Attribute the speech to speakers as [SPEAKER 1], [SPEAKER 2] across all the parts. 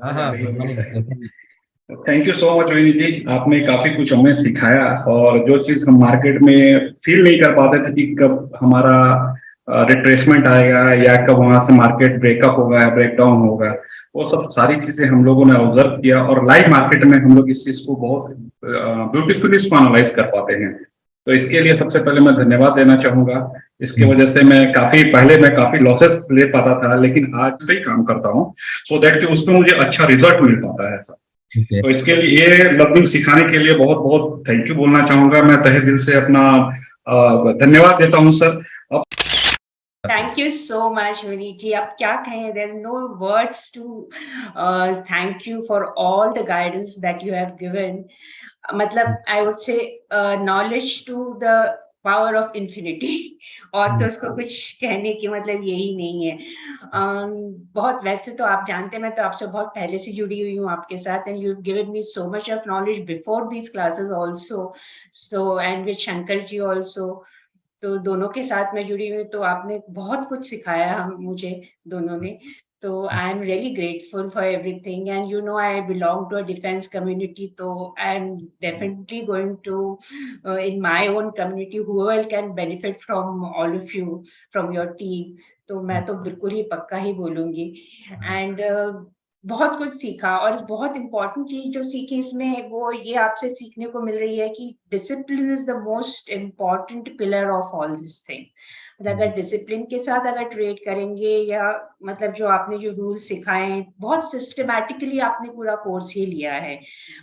[SPEAKER 1] हाँ हाँ, बताइए।
[SPEAKER 2] थैंक यू सो मच विनी जी, आपने काफी कुछ हमें सिखाया। और जो चीज हम मार्केट में फील नहीं कर पाते थे कि कब हमारा रिट्रेसमेंट आएगा या कब वहां से मार्केट ब्रेकअप होगा या ब्रेकडाउन होगा, वो सब सारी चीजें हम लोगों ने ऑब्जर्व किया और लाइव मार्केट में हम लोग इस चीज को बहुत ब्यूटीफुली इसको एनालाइज कर पाते हैं। तो इसके लिए सबसे पहले मैं धन्यवाद देना चाहूंगा। इसके वजह से मैं काफी लॉसेस ले पाता था, लेकिन आज सही काम करता हूँ, सो दैट कि उसमें मुझे अच्छा रिजल्ट मिल पाता है। तो इसके लिए लर्निंग सिखाने के लिए बहुत बहुत थैंक यू बोलना चाहूंगा। मैं तहे दिल से अपना धन्यवाद देता हूं सर। अब
[SPEAKER 3] thank you so much Vineet ji, अब क्या कहें, there no words to thank you for all the guidance that you have given. मतलब I would say knowledge to the power of infinity और तो उसको कुछ कहने की मतलब यही नहीं है। बहुत, वैसे तो आप जानते हैं मैं तो आपसे बहुत पहले से जुड़ी हुई हूँ आपके साथ, and you given me so much of knowledge before these classes also, so and with Shankar ji also. तो दोनों के साथ मैं जुड़ी हुई, तो आपने बहुत कुछ सिखाया हम मुझे दोनों ने। तो I am really grateful for everything, and you know I belong to a defence community, तो I am definitely going to in my own community whoever can benefit from all of you, from your team. तो मैं तो बिल्कुल ही पक्का ही बोलूंगी। And बहुत कुछ सीखा, और बहुत इंपॉर्टेंट चीज जो सीखी इसमें वो ये आपसे सीखने को मिल रही है कि discipline is the most important pillar of all this thing. मतलब अगर डिसिप्लिन के साथ अगर ट्रेड करेंगे, या मतलब जो आपने जो रूल सिखाए बहुत सिस्टमैटिकली आपने पूरा कोर्स ही लिया है,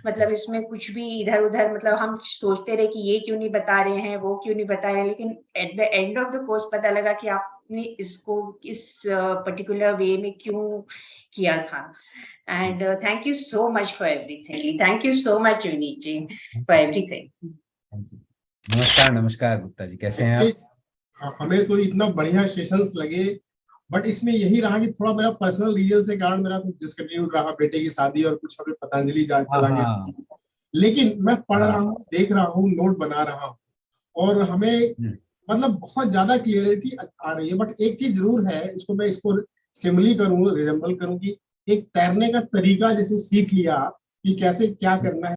[SPEAKER 3] मतलब इसमें कुछ भी इधर उधर, मतलब हम सोचते रहे कि ये क्यों नहीं बता रहे हैं, वो क्यों नहीं बता रहे हैं, लेकिन at the end of the course पता लगा कि आपने इसको इस पर्टिकुलर वे में क्यों किया था। And thank you so much for everything. Thank you so much, Vineet ji, for everything.
[SPEAKER 1] नमस्कार नमस्कार गुप्ता जी, कैसे हैं आप?
[SPEAKER 4] हमें तो इतना बढ़िया सेशंस लगे, बट इसमें यही रहा कि थोड़ा मेरा पर्सनल रीजन से कारण मेरा कुछ डिस्कंटिन्यू रहा, बेटे की शादी और कुछ हमें पतंजलि जान चला गया। लेकिन मैं पढ़ रहा हूँ, देख रहा हूँ, नोट बना रहा हूँ, और हमें मतलब बहुत ज्यादा क्लियरिटी आ रही है। बट एक चीज जरूर है, इसको सिमिली करूँ, रिजेंबल करूँ कि एक तैरने का तरीका जैसे सीख लिया कि कैसे क्या करना है।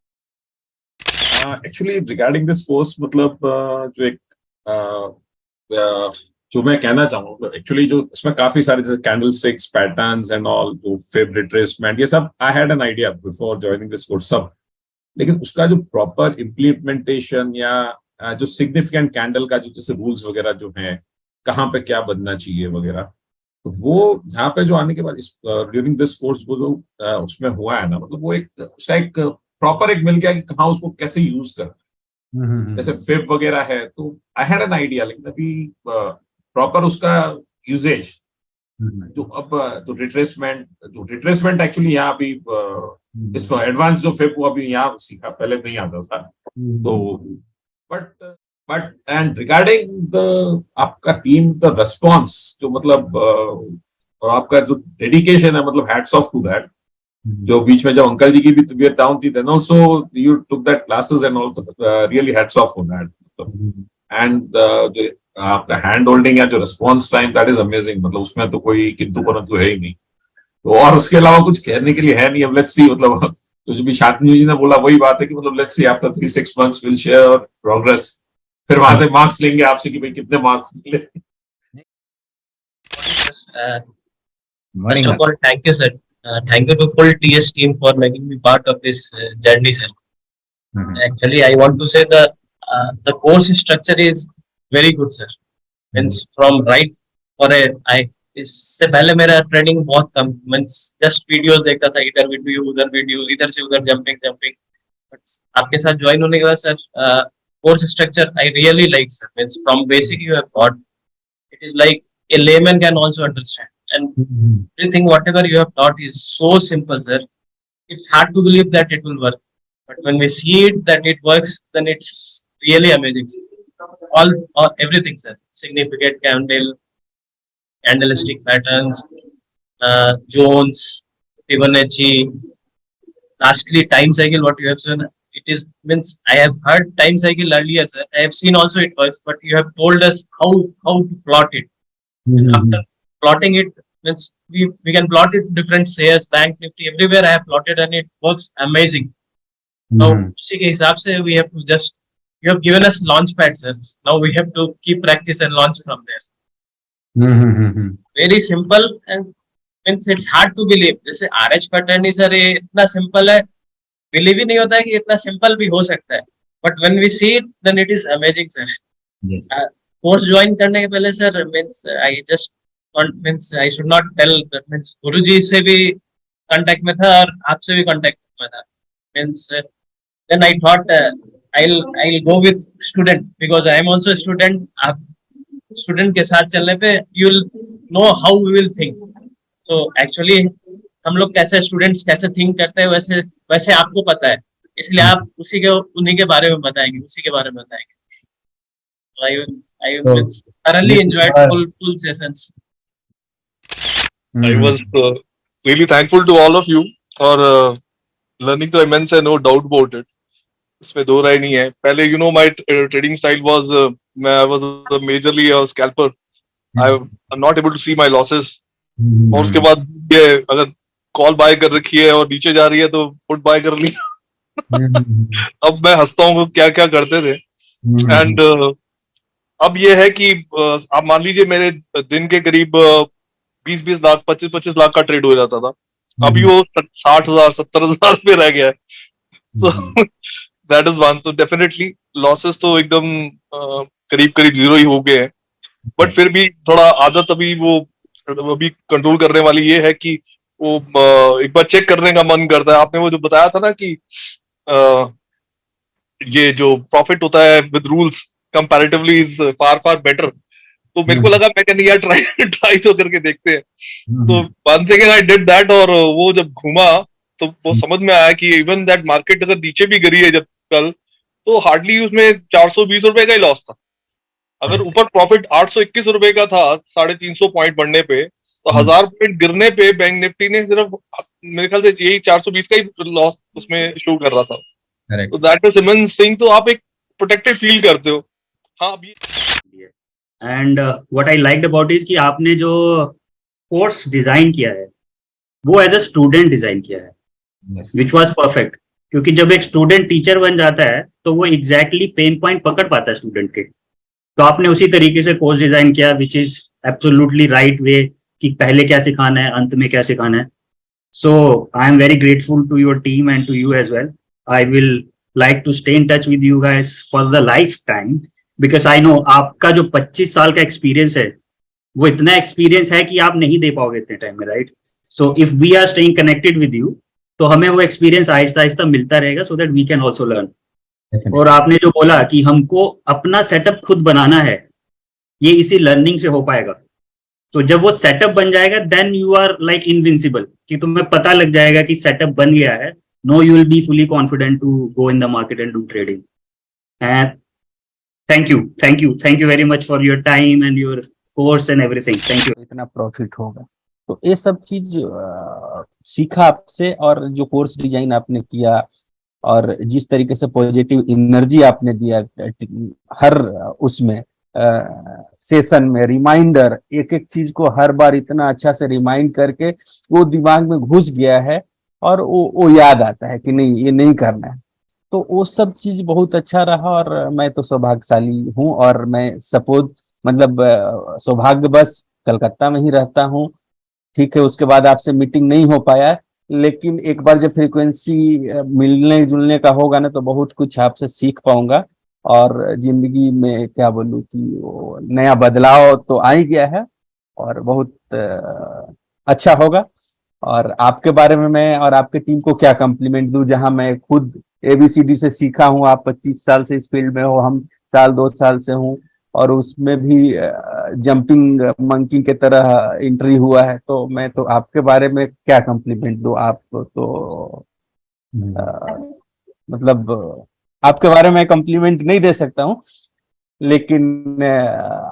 [SPEAKER 5] एक्चुअली रिगार्डिंग दिस कोर्स, मतलब जो एक जो मैं कहना चाहूँगा, एक्चुअली जो इसमें काफी सारे जैसे candle sticks patterns and all, जो फेब रिट्रेसमेंट, ये सब I had an idea before joining this course सब, लेकिन उसका जो प्रॉपर इम्प्लीमेंटेशन या जो सिग्निफिकेंट कैंडल का जो जैसे रूल्स वगैरह जो है, कहाँ पे क्या बनना चाहिए वगैरह, तो वो यहाँ पे जो आने के बाद ड्यूरिंग दिस कोर्स वो जो उसमें हुआ है ना, मतलब वो एक उसका एक प्रॉपर एक मिल गया कि कहाँ उसको कैसे यूज करना। जैसे फिब वगैरह है तो आई हैड एन आइडिया, लेकिन अभी प्रॉपर उसका यूजेज जो अब जो रिट्रेसमेंट एक्चुअली यहाँ अभी इस एडवांस जो फिब वो अभी यहाँ सीखा, पहले नहीं आता था। तो बट एंड रिगार्डिंग द आपका टीम द रिस्पॉन्स जो मतलब और आपका जो डेडिकेशन है, मतलब हैट्स ऑफ टू दैट। जो बीच में जब अंकल जी की भी तबीयत डाउन थी, then also you took that classes and all, really hats off for that. And जो आपका हैंड होल्डिंग या जो response time, that is amazing. मतलब उसमें तो कोई किंतु परंतु है ही नहीं। तो और उसके अलावा कुछ कहने के लिए है नहीं। अब लेट्स सी, मतलब तो जो भी शांतनु जी ने बोला वही बात है कि मतलब let's see after 3-6 months will share progress, फिर वहां से मार्क्स लेंगे आपसे कि भाई कितने मार्क्स मिले।
[SPEAKER 6] First of all, thank you, sir. Thank you to full TS team for making me part of this journey, sir. Actually, I want to say the course structure is very good, sir. Means from right for इससे पहले मेरा training बहुत कम, means just videos देखता था, इधर video इधर से उधर जंपिंग। बट आपके साथ ज्वाइन होने के बाद sir, course structure I really like, sir. Means from basic you have got, it is like a layman can also understand, and everything whatever you have taught is so simple, sir. It's hard to believe that it will work, but when we see it that it works, then it's really amazing. All everything, sir. Significant candlestick patterns, zones, Fibonacci, lastly time cycle, what you have said, it is, means I have heard time cycle earlier, sir. I have seen also it works, but you have told us how to plot it. After plotting it, means we can plot it different shares, bank nifty, everywhere I have plotted and it works amazing. Now उसी के हिसाब से we have to just, you have given us launch pad sir, now we have to keep practice and launch from there. Very simple and means it's hard to believe. जैसे RH pattern ही sir ये इतना simple है, believe ही नहीं होता है कि इतना simple भी हो सकता है, but when we see it then it is amazing sir. Course join करने के पहले sir means I just means I should not tell means गुरुजी से भी कांटेक्ट में था और आपसे भी कांटेक्ट में था. Means then I thought I'll go with student because I am also a student. आप स्टूडेंट के साथ चलने पे you will know how we will think. तो एक्चुअली हम लोग कैसे स्टूडेंट्स कैसे थिंक करते हैं वैसे वैसे आपको पता है, इसलिए आप उसी के उन्हीं के बारे में बताएंगे, उसी के बारे में बताएंगे. I thoroughly enjoyed full sessions.
[SPEAKER 7] I was really thankful to all of you for learning the immense and no doubt about it. इसमें दो राय नहीं है. पहले you know my trading style was I was majorly a scalper. I'm not able to see my losses. और उसके बाद ये अगर कॉल बाय कर रखी है और नीचे जा रही है तो पुट बाय कर लिया. अब मैं हंसता हूँ क्या क्या करते थे. एंड अब ये है कि आप मान लीजिए मेरे दिन के करीब 20-20 लाख 25-25 लाख का ट्रेड हो जाता था. अभी वो 60,000 70,000 पे रह गया है. तो दैट इज वन. तो डेफिनेटली लॉसेस तो एकदम करीब करीब जीरो ही हो गए हैं. बट फिर भी थोड़ा आदत अभी कंट्रोल करने वाली ये है कि वो एक बार चेक करने का मन करता है. आपने वो जो बताया था ना कि ये जो प्रॉफिट होता है with rules comparatively is far far better. तो मेरे को लगा मैं कहने यार ट्राई तो करके देखते हैं. तो one thing I did that. और वो जब घूमा तो वो समझ में आया कि इवन दैट मार्केट अगर नीचे भी गिरी है जब कल, तो हार्डली उसमें 420 रुपए का ही लॉस था. अगर ऊपर प्रॉफिट 821 रुपए का था 350 पॉइंट बढ़ने पे, तो 1000 पॉइंट गिरने पे बैंक निफ्टी ने सिर्फ मेरे ख्याल से यही 420 का ही लॉस उसमें शो कर रहा था. तो दैट इज इमेंस थिंग. तो आप एक प्रोटेक्टेड फील करते हो. हाँ अभी
[SPEAKER 8] and what I liked about is कि आपने जो कोर्स डिजाइन किया है वो एज अ स्टूडेंट डिजाइन किया है, विच वाज परफेक्ट. क्योंकि जब एक स्टूडेंट टीचर बन जाता है तो वो एग्जैक्टली पेन पॉइंट पकड़ पाता है स्टूडेंट के. तो आपने उसी तरीके से कोर्स डिजाइन किया which is absolutely right way कि पहले क्या सिखाना है अंत में क्या सिखाना है. So I am very grateful to your team and to you as well. I will like to stay in touch with you guys for the life time because I know आपका जो 25 साल का एक्सपीरियंस है वो इतना experience है कि आप नहीं दे पाओगे इतने टाइम में, right. So if we are staying connected with you तो हमें वो एक्सपीरियंस आहिस्ता आहिस्ता मिलता रहेगा so that we can also learn. और आपने जो बोला कि हमको अपना सेटअप खुद बनाना है, ये इसी लर्निंग से हो पाएगा. तो जब वो सेटअप बन जाएगा then you are like invincible, कि तुम्हें पता लग जाएगा कि सेटअप बन गया है. No you will be fully confident to go in the market and do trading. And thank you very much for your time and your course and everything. Thank you.
[SPEAKER 9] इतना प्रॉफिट होगा तो ये सब चीज सीखा आपसे. और जो कोर्स डिजाइन आपने किया और जिस तरीके से पॉजिटिव एनर्जी आपने दिया हर उसमें सेशन में, रिमाइंडर एक एक चीज को हर बार इतना अच्छा से रिमाइंड करके वो दिमाग में घुस गया है और वो याद आता है कि नहीं ये नहीं करना है. तो वो सब चीज बहुत अच्छा रहा. और मैं तो सौभाग्यशाली हूँ और मैं मतलब सौभाग्यवश कलकत्ता में ही रहता हूँ. ठीक है, उसके बाद आपसे मीटिंग नहीं हो पाया, लेकिन एक बार जब फ्रीक्वेंसी मिलने जुलने का होगा ना तो बहुत कुछ आपसे सीख पाऊंगा. और जिंदगी में क्या बोलूं कि वो नया बदलाव तो आ ही गया है और बहुत अच्छा होगा. और आपके बारे में मैं और आपके टीम को क्या कम्प्लीमेंट दूं, जहां मैं खुद ABCD से सीखा हूं. आप 25 साल से इस फील्ड में हो, हम 2 साल से हूं और उसमें भी जंपिंग मंकी के तरह एंट्री हुआ है. तो मैं तो आपके बारे में क्या कम्प्लीमेंट दूं. आप तो मतलब आपके बारे में कम्प्लीमेंट नहीं दे सकता हूं, लेकिन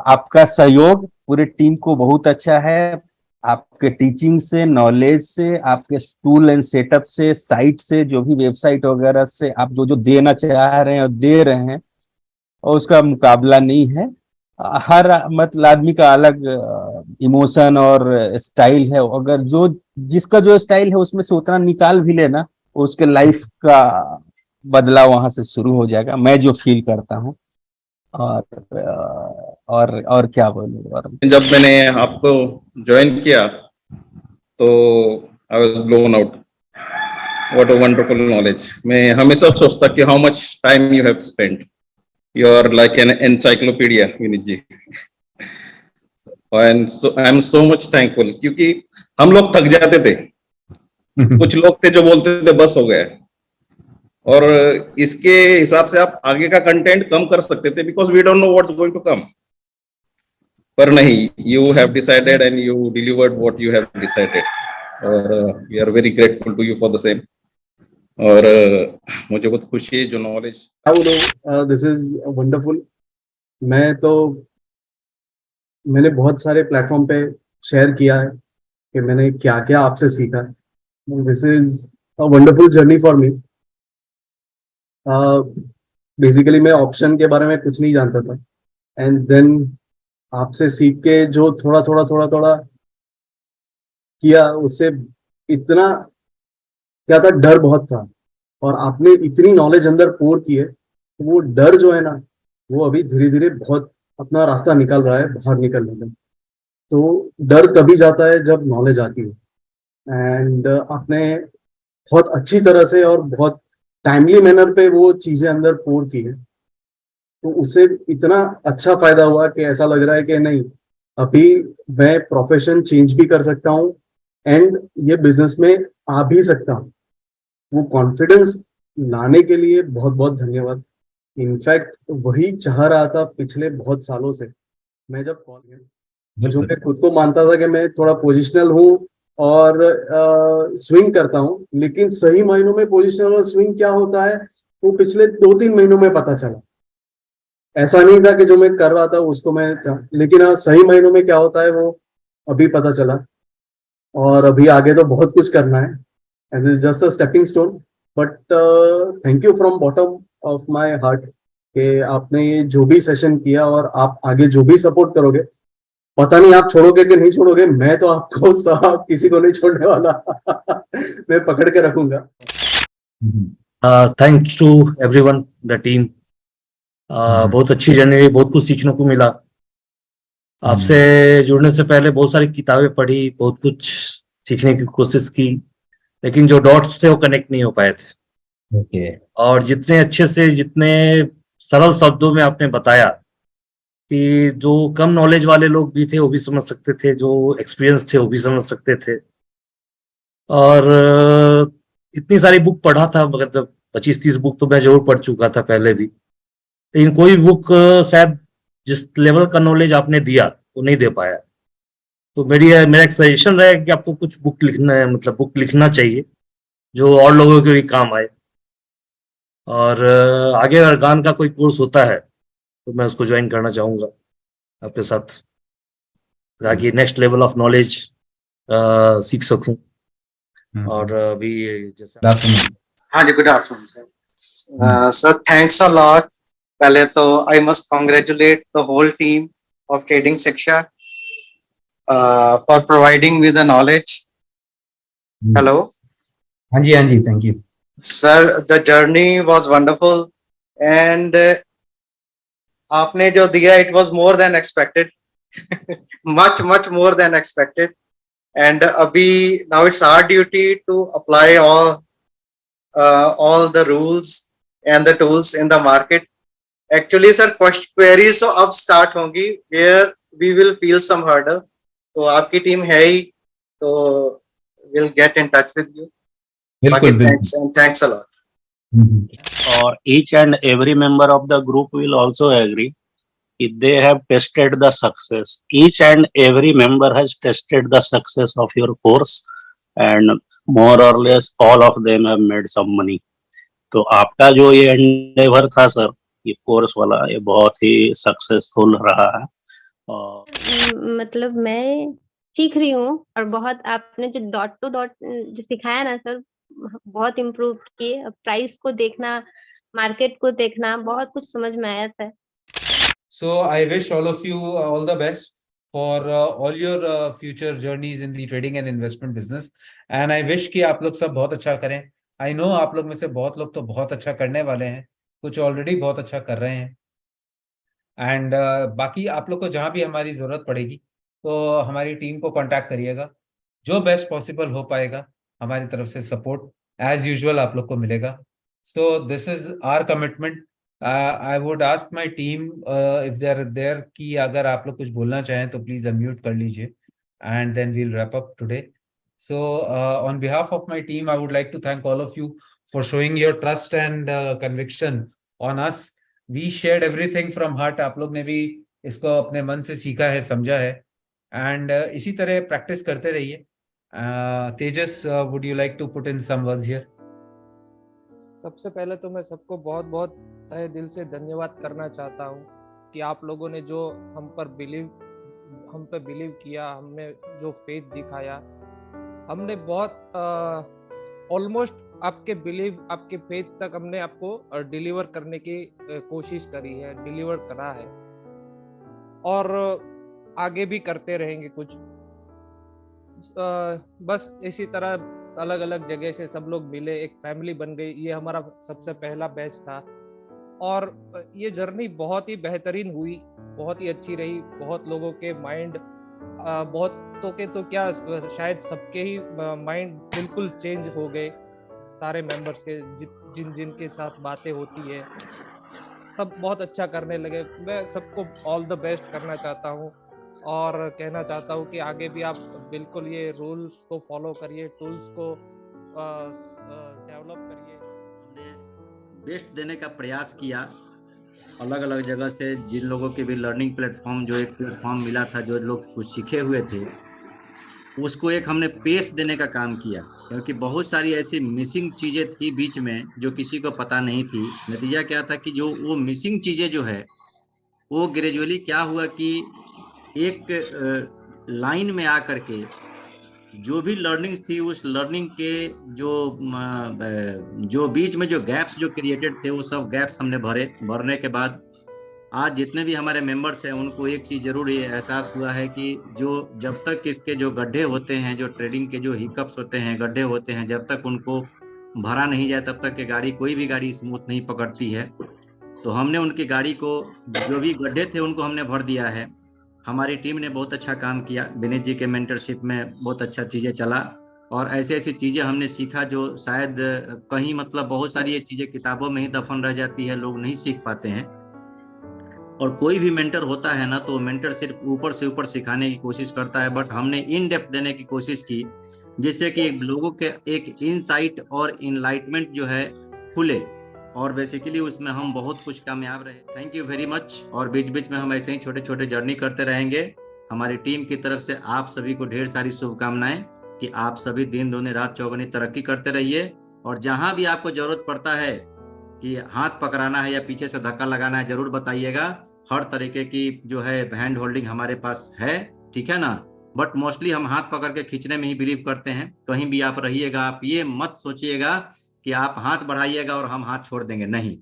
[SPEAKER 9] आपका सहयोग पूरे टीम को बहुत अच्छा है. आपके टीचिंग से, नॉलेज से, आपके टूल एंड सेटअप से, साइट से, जो भी वेबसाइट वगैरह से आप जो देना चाह रहे हैं और दे रहे हैं और उसका मुकाबला नहीं है. हर मतलब आदमी का अलग इमोशन और स्टाइल है, अगर जो जिसका जो स्टाइल है उसमें से उतना निकाल भी लेना, उसके लाइफ का बदलाव वहां से शुरू हो जाएगा, मैं जो फील करता हूँ। और क्या बोलूं। और
[SPEAKER 10] जब मैंने आपको ज्वाइन किया तो I was blown out, what a wonderful knowledge. मैं हमेशा सोचता कि how much time you have spent, you are like an encyclopedia Vineet ji. And I am so much thankful, क्योंकि हम लोग थक जाते थे, कुछ लोग थे जो बोलते थे बस हो गया, और इसके हिसाब से आप आगे का कंटेंट कम कर सकते थे, because we don't know what's going to come. पर नहीं, you have decided and you delivered what you have decided, और we are very grateful to you for the same. और मुझे बहुत खुशी है जो नॉलेज।
[SPEAKER 4] This is wonderful. मैंने बहुत सारे प्लेटफॉर्म पे शेयर किया है कि मैंने क्या क्या आपसे सीखा। This is a wonderful journey for me. Basically मैं ऑप्शन के बारे में कुछ नहीं जानता था, एंड देन आपसे सीख के जो थोड़ा किया, उससे इतना क्या था, डर बहुत था, और आपने इतनी नॉलेज अंदर पोर की है, तो वो डर जो है ना, वो अभी धीरे धीरे बहुत अपना रास्ता निकल रहा है बाहर निकलने में। तो डर तभी जाता है जब नॉलेज आती है, एंड आपने बहुत अच्छी तरह से और बहुत टाइमली मैनर पे वो चीजें अंदर पोर की है, तो उससे इतना अच्छा फायदा हुआ कि ऐसा लग रहा है कि नहीं, अभी मैं प्रोफेशन चेंज भी कर सकता हूँ एंड ये बिजनेस में आ भी सकता हूँ। वो कॉन्फिडेंस लाने के लिए बहुत बहुत धन्यवाद। इनफैक्ट वही चाह रहा था पिछले बहुत सालों से। मैं जब कॉल किया, जो मैं खुद को मानता था कि मैं थोड़ा पोजिशनल हूँ और स्विंग करता हूँ, लेकिन सही मायनों में पोजिशनल और स्विंग क्या होता है वो पिछले 2-3 महीनों में पता चला। ऐसा नहीं था कि जो मैं कर रहा था उसको लेकिन हाँ, सही मायनों में क्या होता है वो अभी पता चला, और अभी आगे तो बहुत कुछ करना है, and this is just a stepping stone. But thank you from bottom of my heart कि आपने ये जो भी सेशन किया और आप आगे जो भी सपोर्ट करोगे, पता नहीं आप छोड़ोगे कि नहीं छोड़ोगे, मैं तो आपको साहब किसी को नहीं छोड़ने वाला। मैं पकड़ के रखूंगा।
[SPEAKER 11] Thanks to everyone the team. बहुत अच्छी जर्नी, बहुत कुछ सीखने को मिला। आपसे जुड़ने से पहले बहुत सारी किताबें पढ़ी, बहुत कुछ सीखने की कोशिश की, लेकिन जो डॉट्स थे वो कनेक्ट नहीं हो पाए थे। और जितने अच्छे से, जितने सरल शब्दों में आपने बताया कि जो कम नॉलेज वाले लोग भी थे वो भी समझ सकते थे, जो एक्सपीरियंस थे वो भी समझ सकते थे। और इतनी सारी बुक पढ़ा था, मतलब 25-30 बुक तो मैं जरूर पढ़ चुका था पहले भी, लेकिन कोई बुक शायद जिस लेवल का नॉलेज आपने दिया वो नहीं दे पाया। तो मेरा एक सजेशन रहेगा कि आपको कुछ बुक लिखना है, मतलब बुक लिखना चाहिए जो और लोगों के भी काम आए। और आगे अगर गान का कोई कोर्स होता है तो मैं उसको ज्वाइन करना चाहूँगा आपके साथ, ताकि नेक्स्ट लेवल ऑफ नॉलेज सीख सकूं। और अभी जैसा
[SPEAKER 12] हाँ जी, good afternoon sir. Sir thanks a lot. पहले तो I must congratulate the whole team of trading Shiksha for providing with the knowledge. Hello.
[SPEAKER 1] हाँ जी, thank you
[SPEAKER 12] sir. The journey was wonderful and आपने जो दिया it was more than expected, much more than expected. And अभी now it's our duty to apply all the rules and the tools in the market. Actually sir, queries तो अब start होंगी where we will feel some hurdle, तो आपकी team है ही, तो we'll get in touch with you.
[SPEAKER 1] बिल्कुल,
[SPEAKER 12] thanks and thanks a lot.
[SPEAKER 13] Or each and every member of the group will also agree if they have tested the success. Each and every member has tested the success of your course, and more or less all of them have made some money. तो आपका जो ये Endeavour था sir, ये course वाला, ये बहुत ही successful रहा है। और
[SPEAKER 14] मतलब मैं सीख रही हूँ, और बहुत आपने जो डॉट टू डॉट जो सिखाया ना सर, बहुत इम्प्रूव किए। प्राइस को देखना, मार्केट को देखना, बहुत कुछ समझ में आया sir.
[SPEAKER 1] So I wish all of you all the best for all your future journeys in the trading and investment business. And I wish कि आप लोग सब बहुत अच्छा करें. I know आप लोग में से बहुत लोग तो बहुत अच्छा करने वाले हैं, कुछ ऑलरेडी बहुत अच्छा कर रहे हैं. एंड बाकी आप लोग को जहाँ भी हमारी जरूरत पड़ेगी तो हमारी टीम को कांटेक्ट करिएगा. जो बेस्ट पॉसिबल हो पाएगा हमारी तरफ से सपोर्ट एज यूजुअल आप लोग को मिलेगा. So this is our commitment. I would ask my team if they are there कि अगर आप लोग कुछ बोलना चाहें तो प्लीज अनम्यूट कर लीजिए and then we'll wrap up today. So on behalf of my team, I would like to thank all of you for showing your trust and conviction on us. We shared everything from heart. आप लोग ने भी इसको अपने मन से सीखा है, समझा है, and इसी तरह प्रैक्टिस करते रहिए. तेजस, would you like to put in some words here?
[SPEAKER 15] सबसे पहले तो मैं सबको बहुत बहुत तहे दिल से धन्यवाद करना चाहता हूँ कि आप लोगों ने जो हम पे बिलीव किया, हमने जो फेथ दिखाया, हमने बहुत ऑलमोस्ट आपके बिलीव, आपके फेथ तक हमने आपको डिलीवर करने की कोशिश करी है, डिलीवर करा है और आगे भी करते रहेंगे. कुछ बस इसी तरह अलग अलग जगह से सब लोग मिले, एक फैमिली बन गई. ये हमारा सबसे पहला बैच था और ये जर्नी बहुत ही बेहतरीन हुई, बहुत ही अच्छी रही. बहुत लोगों के माइंड, बहुतों के तो क्या शायद सबके ही माइंड बिल्कुल चेंज हो गए. सारे मेंबर्स के जिन के साथ बातें होती है सब बहुत अच्छा करने लगे. मैं सबको ऑल द बेस्ट करना चाहता हूँ और कहना चाहता हूँ कि आगे भी आप बिल्कुल ये रूल्स को फॉलो करिए, टूल्स को डेवलप करिए.
[SPEAKER 16] हमने बेस्ट देने का प्रयास किया अलग अलग जगह से. जिन लोगों के भी लर्निंग प्लेटफॉर्म, जो एक प्लेटफॉर्म मिला था, जो लोग कुछ सीखे हुए थे, उसको एक हमने पेश देने का काम किया, क्योंकि बहुत सारी ऐसी मिसिंग चीज़ें थी बीच में जो किसी को पता नहीं थी. नतीजा क्या था कि जो वो मिसिंग चीज़ें जो है वो ग्रेजुअली क्या हुआ कि एक लाइन में आकर के जो भी लर्निंग्स थी, उस लर्निंग के जो बीच में जो गैप्स जो क्रिएटेड थे, वो सब गैप्स हमने भरने के बाद आज जितने भी हमारे मेंबर्स हैं उनको एक चीज़ जरूर ये एहसास हुआ है कि जो जब तक इसके जो गड्ढे होते हैं, जो ट्रेडिंग के जो हिकअप्स होते हैं, गड्ढे होते हैं, जब तक उनको भरा नहीं जाए तब तक के कोई भी गाड़ी स्मूथ नहीं पकड़ती है. तो हमने उनकी गाड़ी को, जो भी गड्ढे थे उनको हमने भर दिया है. हमारी टीम ने बहुत अच्छा काम किया. विनीत जी के मेंटरशिप में बहुत अच्छा चीज़ें चला और ऐसी ऐसी चीज़ें हमने सीखा जो शायद कहीं, मतलब बहुत सारी ये चीज़ें किताबों में ही दफन रह जाती है, लोग नहीं सीख पाते हैं. और कोई भी मेंटर होता है ना, तो मेंटर सिर्फ ऊपर से ऊपर सिखाने की कोशिश करता है, बट हमने इन डेप्थ देने की कोशिश की जिससे कि लोगों के एक इनसाइट और इनलाइटमेंट जो है खुले, और बेसिकली उसमें हम बहुत कुछ कामयाब रहे. Thank you very much. और बीच बीच में हम ऐसे ही छोटे छोटे जर्नी करते रहेंगे. हमारी टीम की तरफ से आप सभी को ढेर सारी शुभकामनाएं कि आप सभी दिन दूनी रात चौगुनी तरक्की करते रहिए. और जहां भी आपको जरूरत पड़ता है कि हाथ पकड़ाना है या पीछे से धक्का लगाना है, जरूर बताइएगा. हर तरीके की जो है हैंड होल्डिंग हमारे पास है, ठीक है ना. बट मोस्टली हम हाथ पकड़ के खींचने में ही बिलीव करते हैं. कहीं भी आप रहिएगा, आप ये मत सोचिएगा कि आप हाथ बढ़ाइएगा और हम हाथ छोड़ देंगे. नहीं,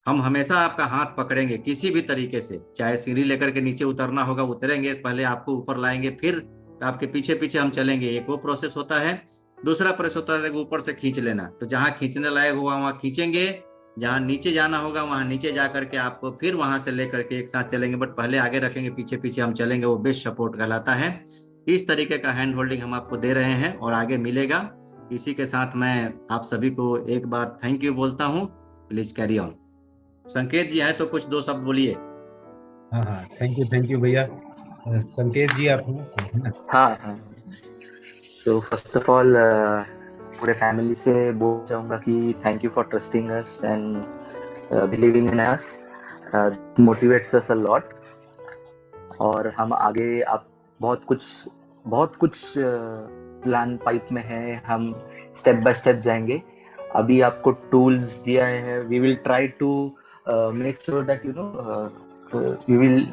[SPEAKER 16] हम हमेशा आपका हाथ पकड़ेंगे किसी भी तरीके से. चाहे सीढ़ी लेकर के नीचे उतरना होगा, उतरेंगे, पहले आपको ऊपर लाएंगे, फिर आपके पीछे पीछे हम चलेंगे. एक वो प्रोसेस होता है. दूसरा प्रोसेस होता है ऊपर से खींच लेना. तो जहां खींचने लायक हुआ वहां खींचेंगे, जहां नीचे जाना होगा वहां नीचे जा करके आपको फिर वहां से लेकर के एक साथ चलेंगे. बट पहले आगे रखेंगे, पीछे पीछे हम चलेंगे. वो बेस्ट सपोर्ट कहलाता है. इस तरीके का हैंड होल्डिंग हम आपको दे रहे हैं और आगे मिलेगा. इसी के साथ मैं आप सभी को एक बार थैंक यू बोलता हूं. Please carry on. संकेत जी है तो कुछ दो शब्द बोलिए.
[SPEAKER 1] हाँ, थैंक यू भैया. संकेत जी आप.
[SPEAKER 17] हाँ. सो फर्स्ट ऑफ ऑल पूरे फैमिली से बोल चाहूँगा कि thank you for trusting us and believing in us. Motivates us a lot. और हम आगे आप बहुत कुछ प्लान पाइप में है. हम स्टेप बाय स्टेप जाएंगे. अभी आपको टूल्स दिया है. We will try to make sure that you know we will,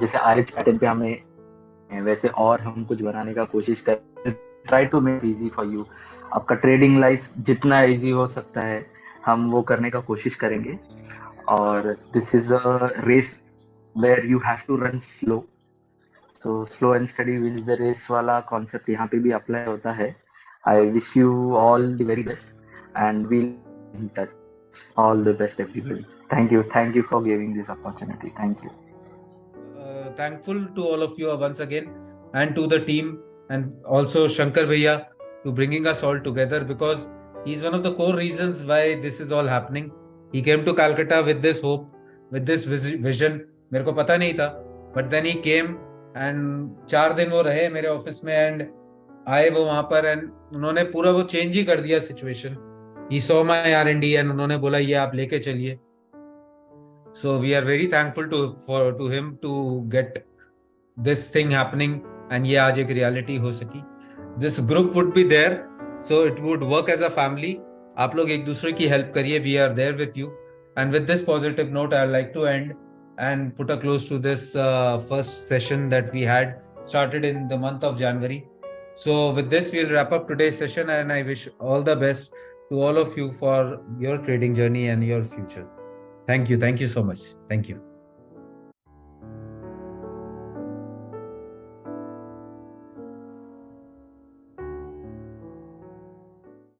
[SPEAKER 17] जैसे RH पैटर्न पे हमें वैसे और हम कुछ बनाने का कोशिश करें. Try to make easy for you. आपका ट्रेडिंग लाइफ जितना इजी हो सकता है हम वो करने का कोशिश करेंगे. और this is a race where you have to run slow. So slow and steady wins the race वाला concept यहाँ पे भी apply होता है. I wish you all the very best and we'll be in touch. All the best, everybody. Thank you for giving this opportunity. Thank you.
[SPEAKER 1] Thankful to all of you once again and to the team and also Shankar Bhaiya to bringing us all together, because he's one of the core reasons why this is all happening. He came to Calcutta with this hope, with this vision. मेरे को पता नहीं था, but then he came and 4 दिन वो रहे मेरे office में and आए वो वहां पर and उन्होंने पूरा वो चेंज ही कर दिया situation. He saw my R&D and उन्होंने बोला ये आप लेके चलिए. So we are very thankful to him to get this thing happening and ये आज एक reality हो सकी. This group would be there, so it would work as a family. आप लोग एक दूसरे की help करिए. We are there with you. And with this positive note, I'd like to end and put a close to this first session that we had started in the month of January. So with this, we'll wrap up today's session, and I wish all the best to all of you for your trading journey and your future. Thank you so much. Thank you.